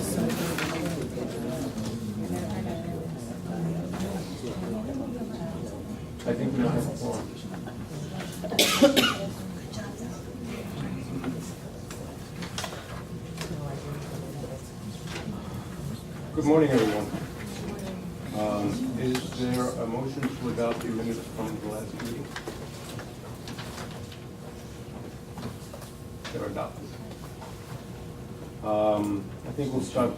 I think we don't have a forum. Good morning, everyone. Is there a motion to adopt the minutes from the last meeting? They're adopted. I think we'll start.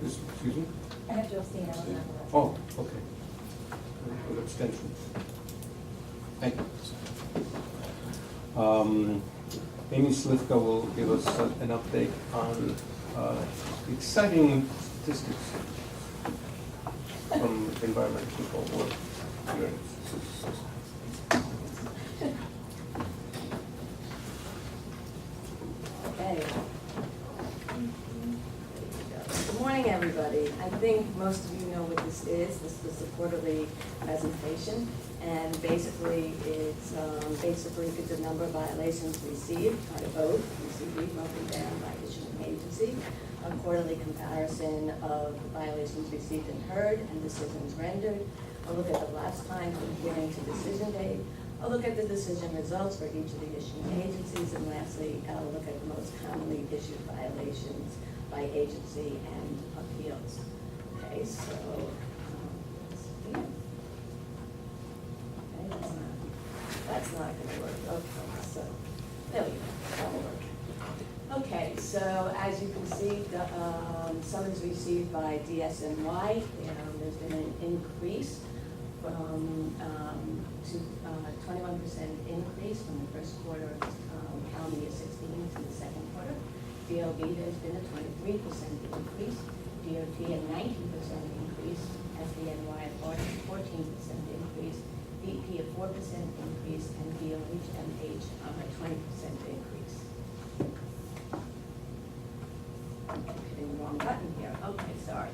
Excuse me? I have to abstain, I was not the last. Oh, okay. With abstention. Thank you. Amy Slifka will give us an update on exciting statistics from environmental control work. Okay. Good morning, everybody. I think most of you know what this is. This was a quarterly presentation, and basically it's the number of violations received by both ECB, broken down by issuing agency, a quarterly comparison of violations received and heard and decisions rendered, a look at the lapse time from hearing to decision date, a look at the decision results for each of the issuing agencies, and lastly, a look at the most commonly issued violations by agency and appeals. Okay, so yeah. Okay, that's not going to work. Okay, so there we go. That'll work. Okay, so as you can see, the summons received by DSNY, there's been an increase from to 21% increase from the first quarter of calendar year 16 to the second quarter. DOB, there's been a 23% increase. DOT a 19% increase. SDNY a 14% increase. DP a 4% increase, and DOH/MH a 20% increase. I'm hitting the wrong button here. Okay, sorry.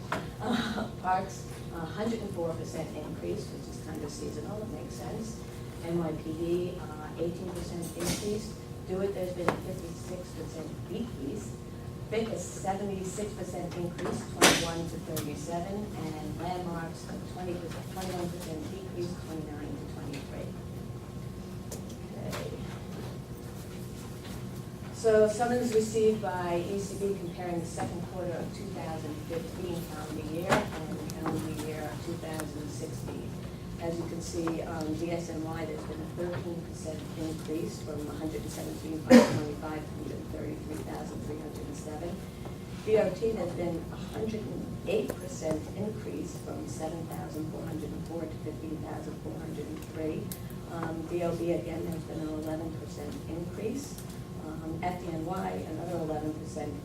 Parks, 104% increase, which is kind of seasonal, it makes sense. NYPD, 18% increase. Do It, there's been a 56% decrease. BIC, a 76% increase, 21 to 37, and Landmarks, a 21% decrease, 29 to 23. Okay. So summons received by ECB comparing the second quarter of 2015 calendar year and calendar year 2016. As you can see, DSNY, there's been a 13% increase from 117,525 to 133,307. DOT, there's been a 108% increase from 7,404 to 15,403. DOB, again, there's been an 11% increase. FDNY, another 11%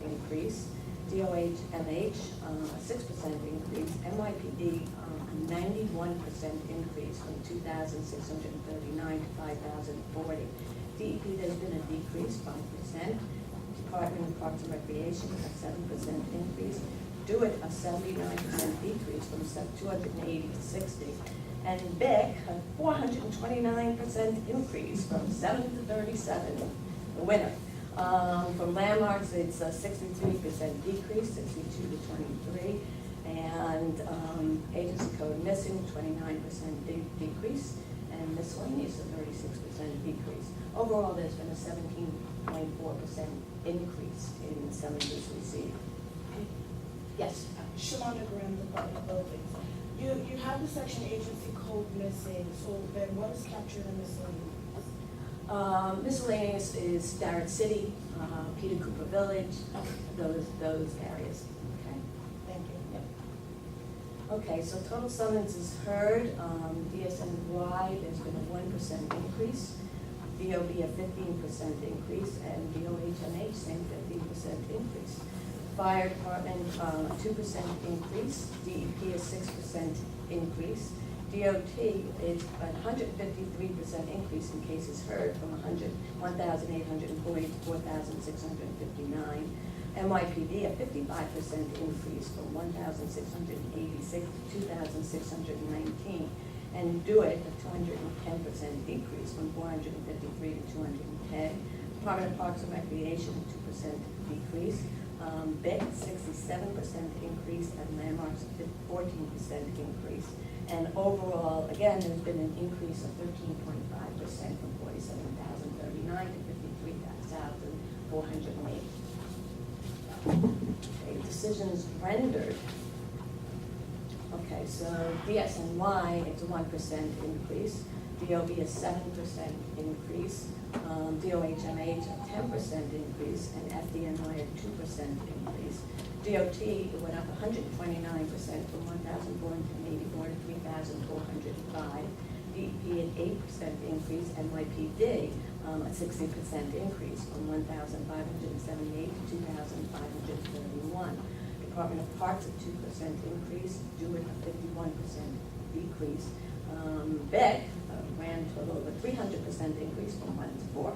increase. DOH/MH, a 6% increase. NYPD, a 91% increase from 2,639 to 5,040. DEP, there's been a decrease, 5%. Department of Parks and Recreation, a 7% increase. Do It, a 79% decrease from 280 to 60. And BIC, a 429% increase from 7 to 37, the winner. From Landmarks, it's a 63% decrease, 62 to 23. And agency code missing, 29% decrease. And miscellaneous, a 36% decrease. Overall, there's been a 17.4% increase in summonses received. Yes. Shalonda Graham, Department of Buildings. You have the section agency code missing, so then what is captured in miscellaneous? Miscellaneous is Starrett City, Peter Cooper Village, those areas. Okay. Thank you. Yep. Okay, so total summonses heard, DSNY, there's been a 1% increase. DOB a 15% increase, and DOH/MH, same 15% increase. Fire Department, a 2% increase. DEP a 6% increase. DOT is a 153% increase in cases heard from 1,840 to 4,659. NYPD a 55% increase from 1,686 to 2,619. And Do It, a 210% decrease from 453 to 210. Department of Parks and Recreation, a 2% decrease. BIC, 67% increase, and landmarks, 14% increase. And overall, again, there's been an increase of 13.5% from 47,039 to 53,408. Okay, decisions rendered. Okay, so DSNY, it's a 1% increase. DOB is 7% increase. DOHMH a 10% increase, and FDNY a 2% increase. DOT, it went up 129% from 1,484 to 3,405. DEP an 8% increase, NYPD a 60% increase from 1,578 to 2,531. Department of Parks a 2% increase, DeWitt a 51% decrease. BEC ran total of a 300% increase from 1 to 4.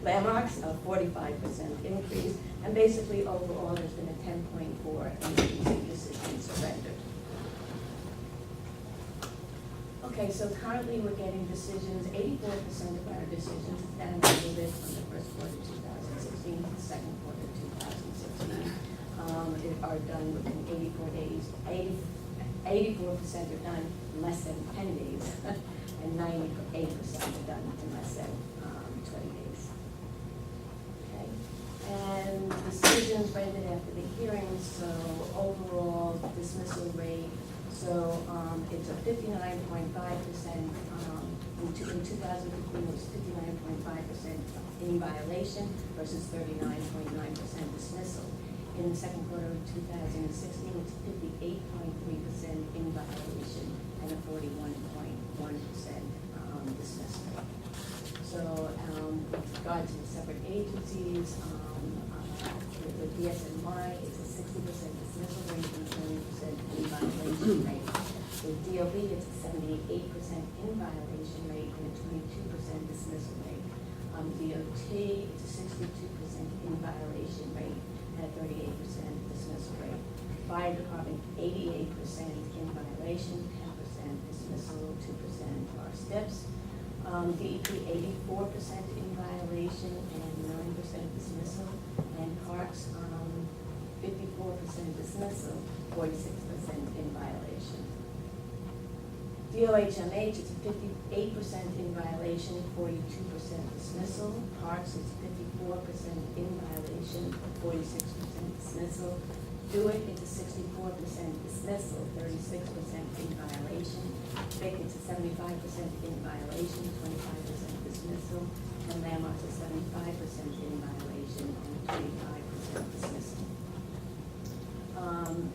Landmarks a 45% increase, and basically overall there's been a 10.4 increase in decisions surrendered. Okay, so currently we're getting decisions, 84% of our decisions, down a little bit from the first quarter 2016 to the second quarter 2016, are done within 84 days. 84% are done in less than 10 days, and 98% are done in less than 20 days. Okay, and decisions rendered after the hearing, so overall dismissal rate, so it's a 59.5%, in 2015 it was 59.5% in violation versus 39.9% dismissal. In the second quarter of 2016, it's 58.3% in violation and a 41.1% dismissal. So with regard to the separate agencies, with DSNY, it's a 60% dismissal rate and a 20% in violation rate. With DOB, it's a 78% in violation rate and a 22% dismissal rate. DOT, it's a 62% in violation rate and a 38% dismissal rate. Fire Department, 88% in violation, 10% dismissal, 2% are STIPs. DEP, 84% in violation and 9% dismissal. And Parks, 54% dismissal, 46% in violation. DOHMH, it's 58% in violation, 42% dismissal. Parks, it's 54% in violation, 46% dismissal. DeWitt, it's a 64% dismissal, 36% in violation. BIC, it's a 75% in violation, 25% dismissal. And Landmarks, a 75% in violation and 25% dismissal.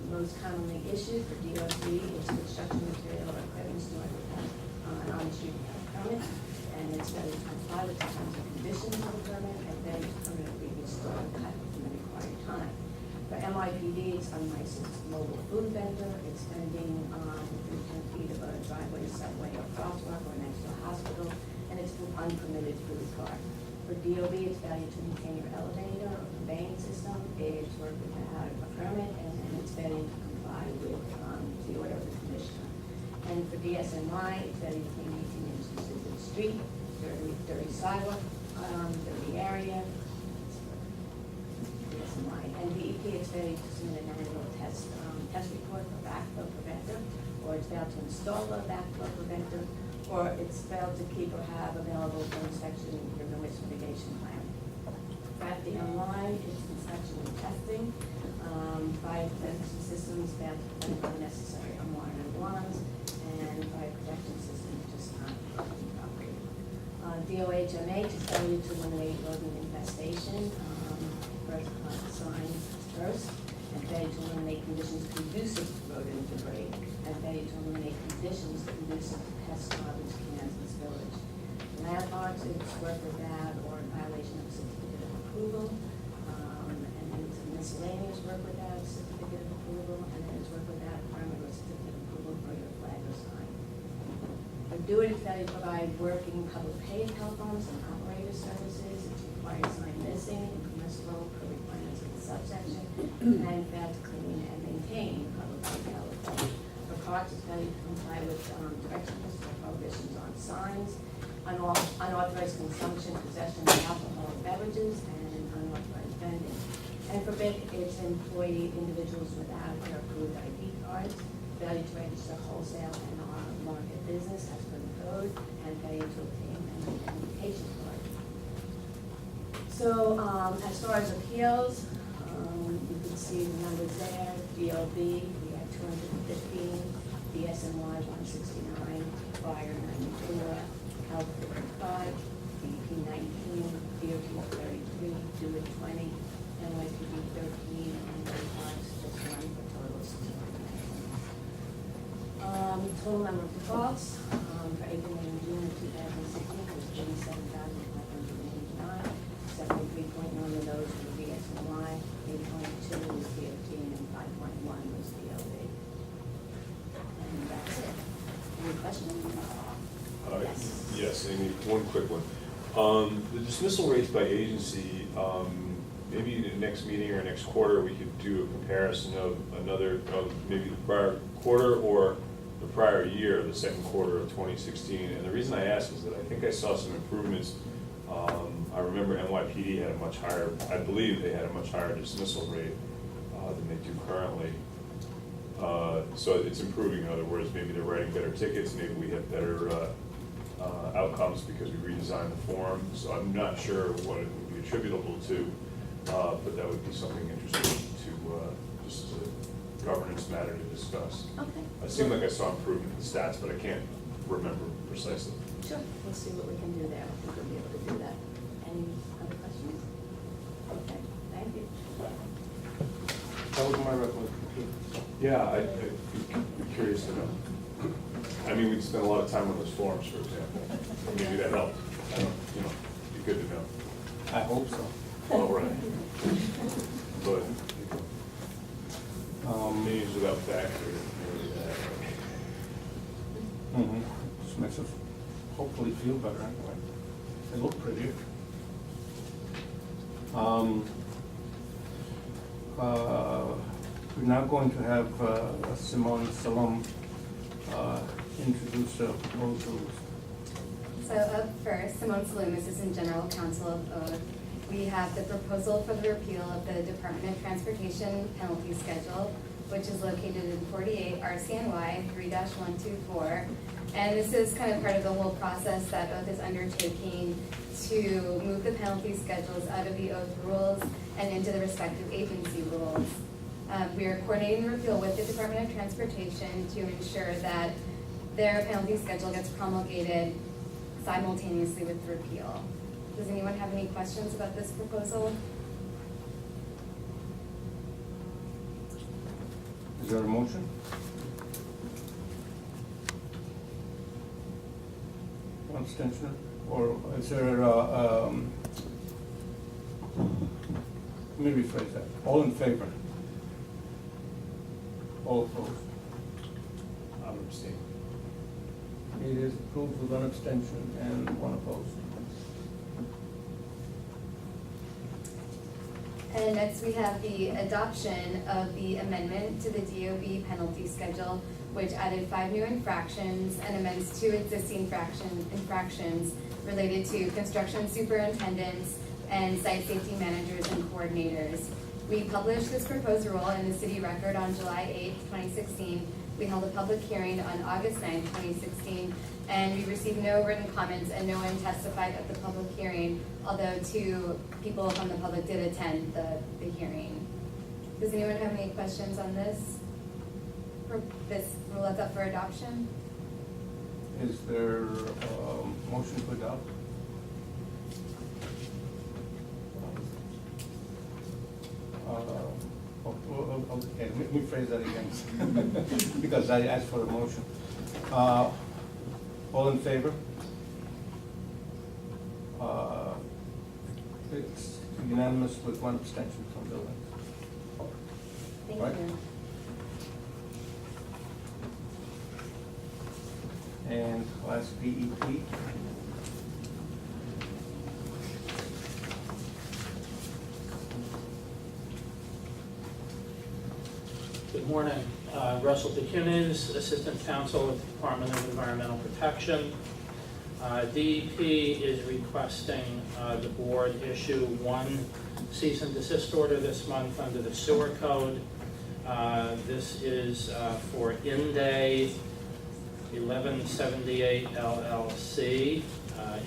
Most commonly issued for DOT is construction material or equipment stored on on-street permit, and it's very comply with the terms and conditions of the permit, and then permanently restored and cut within the required time. For MIPD, it's unlicensed mobile food vendor, it's vending within 10 feet of a driveway, subway, or crosswalk, or next to a hospital, and it's an unpermitted food cart. For DOB, it's failure to maintain your elevator or conveying system, it's work without a permit, and it's failure to comply with the order of the commissioner. And for DSNY, it's failure to clean 18 inches of the street, dirty sidewalk, dirty area. DSNY. And DEP, it's failure to submit an annual test report for backflow preventer, or it's failed to install a backflow preventer, or it's failed to keep or have available for inspection your noise mitigation plan. For FDNY, it's inspection and testing. Fire protection systems failed to prevent unnecessary unwanted alarms, and fire protection systems just not properly. DOHMH is failure to eliminate rodent infestation, signs first, and failure to eliminate conditions conducive to rodent debris, and failure to eliminate conditions conducive to pest garbage cans in this village. Landmarks, it's work without or in violation of certificate of approval, and then it's a miscellaneous work without certificate of approval, and then it's work without permit or certificate of approval for your flag or sign. For DeWitt, it's failure to provide working public pay telephones and operator services, it's required sign missing, impermissible per requirements of the subsection, and failed to clean and maintain public pay telephone. For Parks, it's failure to comply with directions or prohibitions on signs, unauthorized consumption, possession of alcoholic beverages, and unauthorized vending. And for BIC, it's employee individuals without their approved ID cards, failure to register wholesale and market business as per the code, and failure to obtain an identification card. So as far as appeals, you can see the numbers there. DLB, we had 215, DSNY 169, Fire 94, Health 55, DEP 19, DOT 33, DUIT 20, NYPD 13, and NYPARS just one for total 690. Total number of defaults for April, May, and June of 2016 was 87,589. 73.1 of those were DSNY, 8.2 was DOT, and 5.1 was DLB. And that's it. Any questions? Yes, Amy, one quick one. The dismissal rates by agency, maybe in the next meeting or next quarter, we could do a comparison of maybe the prior quarter or the prior year, the second quarter of 2016. And the reason I ask is that I think I saw some improvements. I remember NYPD had a much higher, I believe they had a much higher dismissal rate than they do currently. So it's improving. In other words, maybe they're writing better tickets, maybe we have better outcomes because we redesigned the form. So I'm not sure what it would be attributable to, but that would be something interesting to just a governance matter to discuss. Okay. It seemed like I saw improvement in the stats, but I can't remember precisely. Sure, we'll see what we can do there. I think we'll be able to do that. Any other questions? Okay, thank you. That was my recollection too. Yeah, I'd be curious to know. I mean, we spent a lot of time on those forms, for example. Maybe that helped. I don't, be good to know. I hope so. All right. But meetings without facts or maybe that. Just makes us hopefully feel better anyway. They look prettier. We're now going to have Simone Salom introduce the proposals. So up first, Simone Saloom, Assistant General Counsel of OATH. We have the proposal for the repeal of the Department of Transportation penalty schedule, which is located in 48 RCNY 3-124. And this is kind of part of the whole process that OATH is undertaking to move the penalty schedules out of the OATH rules and into the respective agency rules. We are coordinating the repeal with the Department of Transportation to ensure that their penalty schedule gets promulgated simultaneously with the repeal. Does anyone have any questions about this proposal? Is there a motion? One abstention? Or is there, let me rephrase that. All in favor? All opposed? I'm abstaining. It is approved with one abstention and one opposed. And next we have the adoption of the amendment to the DOB penalty schedule, which added 5 new infractions and amends 2 existing infractions related to construction superintendents and site safety managers and coordinators. We published this proposed rule in the city record on July 8th, 2016. We held a public hearing on August 9th, 2016, and we received no written comments and no one testified at the public hearing, although 2 people from the public did attend the hearing. Does anyone have any questions on this? This rule that's up for adoption? Is there a motion to adopt? Okay, let me phrase that again, because I asked for a motion. All in favor? It's unanimous with one abstention from Bill. Thank Right. you. And Class BEP. Good morning. Russell DeCunis, Assistant Counsel with the Department of Environmental Protection. DEP is requesting the board issue one cease and desist order this month under the sewer code. This is for Inday 1178 LLC.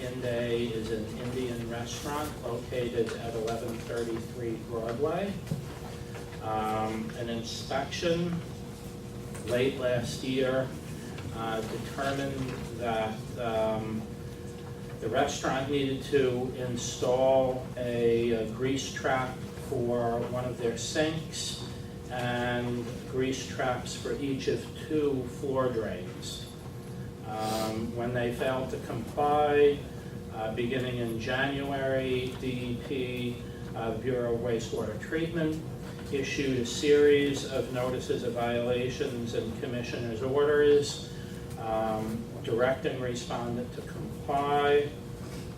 Inday is an Indian restaurant located at 1133 Broadway. An inspection late last year determined that the restaurant needed to install a grease trap for one of their sinks and grease traps for each of 2 floor drains. When they failed to comply, beginning in January, DEP, Bureau of Wastewater Treatment, issued a series of notices of violations and commissioner's orders directing respondent to comply.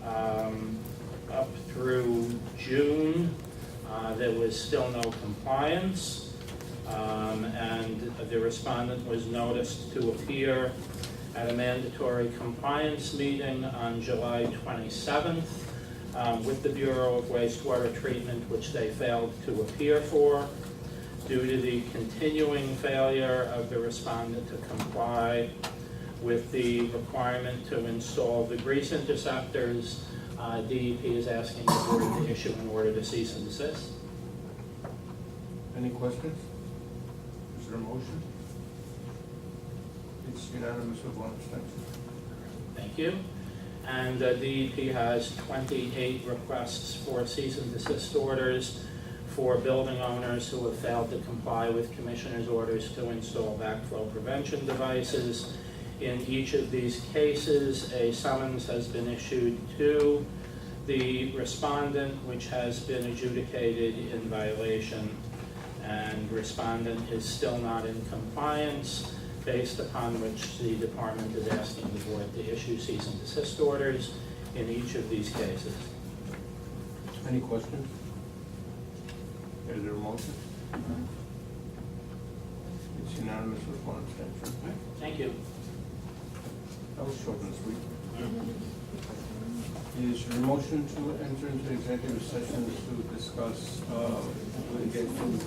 Up through June, there was still no compliance, and the respondent was noticed to appear at a mandatory compliance meeting on July 27th with the Bureau of Wastewater Treatment, which they failed to appear for. Due to the continuing failure of the respondent to comply with the requirement to install the grease interceptors, DEP is asking the board to issue an order to cease and desist. Any questions? Is there a motion? It's unanimous with 1 abstention. Thank you. And DEP has 28 requests for cease and desist orders for building owners who have failed to comply with commissioner's orders to install backflow prevention devices. In each of these cases, a summons has been issued to the respondent, which has been adjudicated in violation, and respondent is still not in compliance, based upon which the department is asking the board to issue cease and desist orders in each of these cases. Any questions? Is there a motion? It's unanimous with 1 abstention. Thank you. That was short and sweet. Is there a motion to enter into executive session to discuss litigation?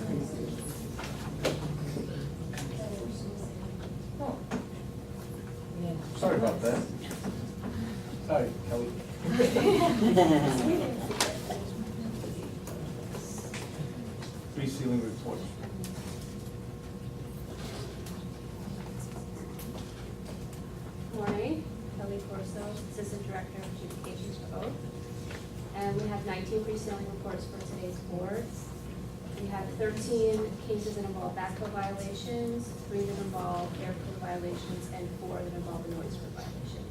Oh. Sorry about that. Sorry, Kelly. Resealing reports. Morning, Kelly Corso, Assistant Director of Adjudications for Oath. And we have 19 pre-sealing reports for today's boards. We have 13 cases that involve backflow violations, 3 that involve air code violations, and 4 that involve a noise code violation.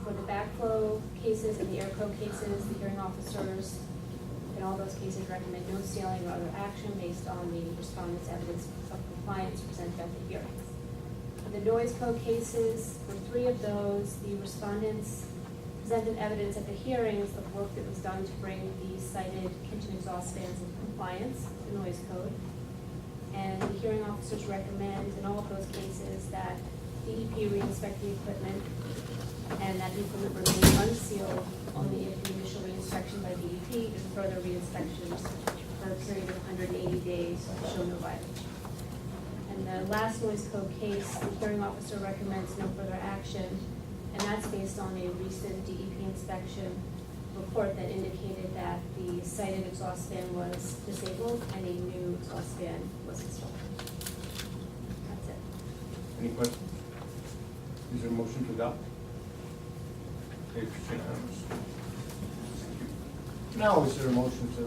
For the backflow cases and the air code cases, the hearing officers in all those cases recommend no sealing or other action based on the respondent's evidence of compliance presented at the hearings. For the noise code cases, for 3 of those, the respondents presented evidence at the hearings of work that was done to bring the cited kitchen exhaust fans in compliance with the noise code. And the hearing officers recommend in all of those cases that DEP re-inspect the equipment and that the equipment remain unsealed only if the initial re-inspection by DEP and further re-inspections for a period of 180 days show no violation. And the last noise code case, the hearing officer recommends no further action, and that's based on a recent DEP inspection report that indicated that the cited exhaust fan was disabled and a new exhaust fan was installed. That's it. Any questions? Is there a motion to adopt? Okay, it's unanimous. Thank you. Now, is there a motion to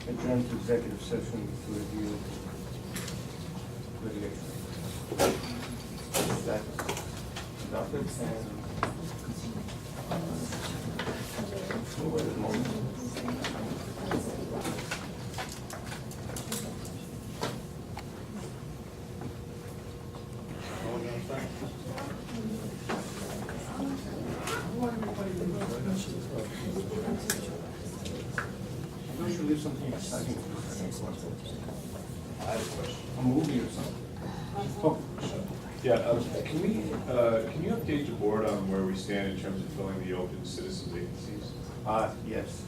adjourn to executive session to review litigation? That's adopted and we'll wait a moment. I should leave something exciting for the second one. I have a question. A movie or something. Oh, Yeah, can you update the board on where we stand in terms of filling the open citizen vacancies? Yes.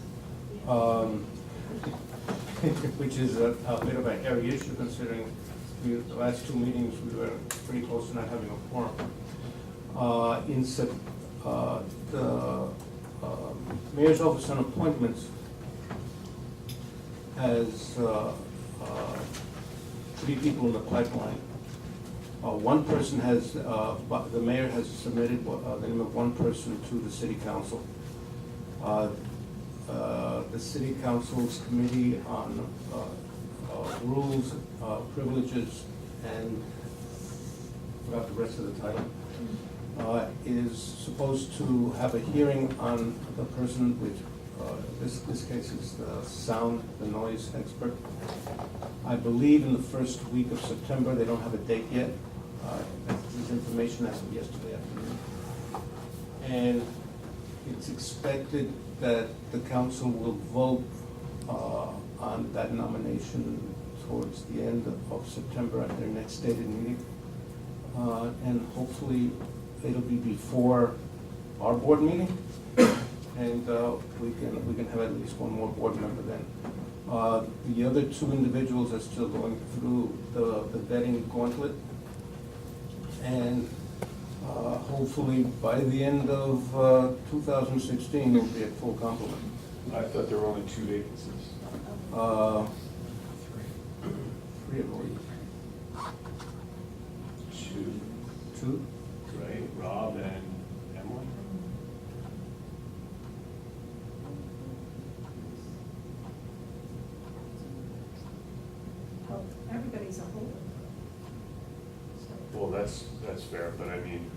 Which is a bit of a hairy issue considering the last 2 meetings, we were pretty close to not having a quorum. The Mayor's Office on Appointments has 3 people in the pipeline. One person has, the mayor has submitted the name of one person to the city council. The city council's committee on rules, privileges, and forgot the rest of the title, is supposed to have a hearing on the person with, this case is the noise expert. I believe in the first week of September. They don't have a date yet. This information as of yesterday afternoon. And it's expected that the council will vote on that nomination towards the end of September at their next stated meeting. And hopefully it'll be before our board meeting. And we can have at least one more board member then. The other 2 individuals are still going through the vetting gauntlet. And hopefully by the end of 2016, we'll be at full complement. I thought there were only 2 vacancies. 3, I believe. 2, 2? right? Rob and Emily? Well, everybody's a holder. Well, that's fair, but I mean,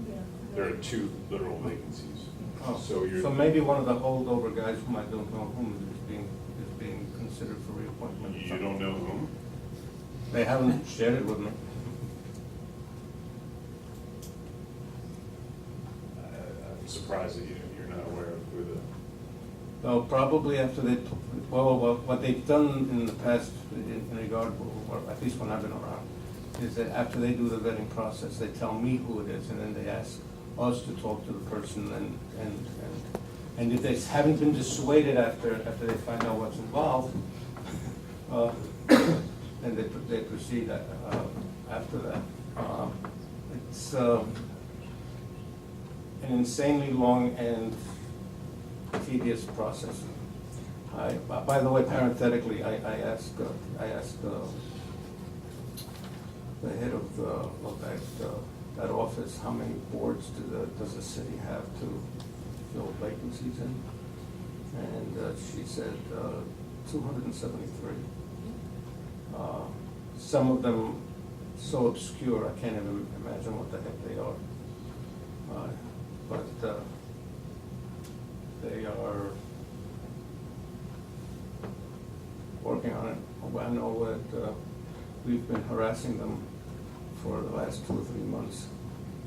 there are 2 literal vacancies. Oh, So you're. so maybe one of the holdover guys whom I don't know whom is being considered for reappointment. You don't know whom? They haven't shared it with me. I'm surprised that you're not aware of who the. Well, probably after what they've done in the past in regard, or at least when I've been around, is that after they do the vetting process, they tell me who it is, and then they ask us to talk to the person, and if they haven't been dissuaded after they find out what's involved, then they proceed after that. It's an insanely long and tedious process. By the way, parenthetically, I asked the head of that office, how many boards does the city have to fill vacancies in? And she said 273. Some of them so obscure, I can't even imagine what the heck they are. But they are working on it. I know that we've been harassing them for the last 2 or 3 months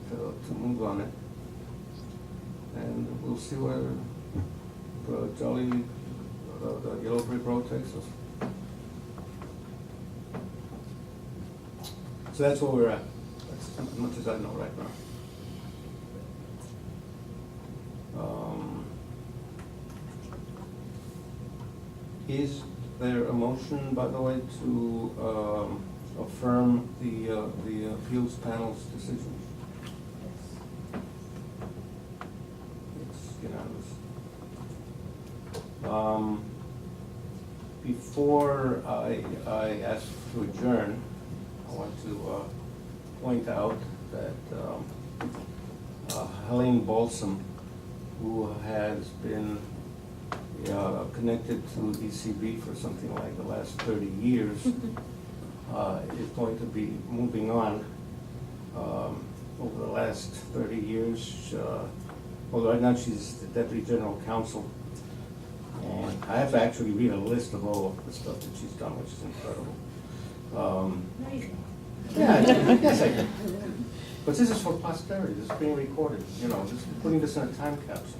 to move on it. And we'll see where the Yellow Brick Road takes us. So that's where we're at. That's as much as I know right now. Is there a motion, by the way, to affirm the appeals panel's decision? It's unanimous. Before I ask to adjourn, I want to point out that Helene Balsam, who has been connected to ECB for something like the last 30 years, is going to be moving on. Over the last 30 years, well, right now she's the Deputy General Counsel. And I have to actually read a list of all of the stuff that she's done, which is incredible. Yeah, yes, I do. But this is for posterity. This is being recorded. You know, putting this in a time capsule.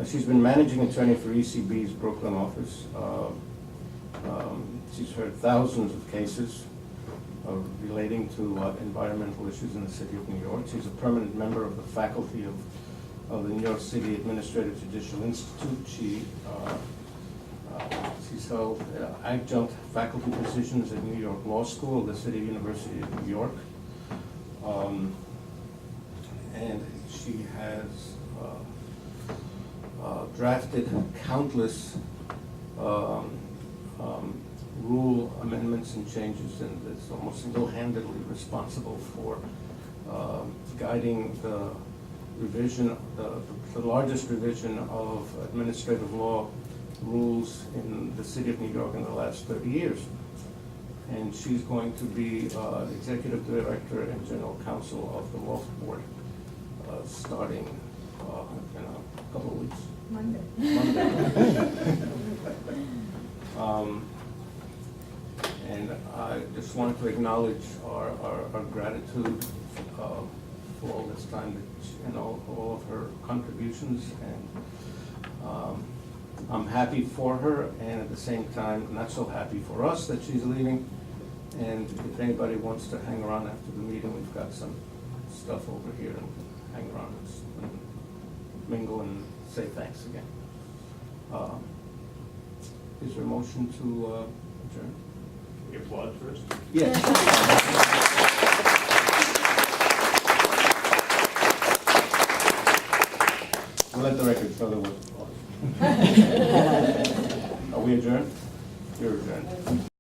She's been managing attorney for ECB's Brooklyn office. She's heard thousands of cases. relating to environmental issues in the city of New York. She's a permanent member of the faculty of the New York City Administrative Judicial Institute. She's held adjunct faculty positions at New York Law School, the City University of New York. And she has drafted countless rule amendments and changes, and is almost single-handedly responsible for guiding the revision, the largest revision of administrative law rules in the city of New York in the last 30 years. And she's going to be executive director and general counsel of the law board starting in a couple of weeks. Monday. And I just wanted to acknowledge our gratitude for all this time, that, you know, all of her contributions, and I'm happy for her, and at the same time, not so happy for us that she's leaving. And if anybody wants to hang around after the meeting, we've got some stuff over here, and hang around and mingle and say thanks again. Is there a motion to adjourn? We applaud first. Yes. We'll let the record show there was applause. Are we adjourned? You're adjourned.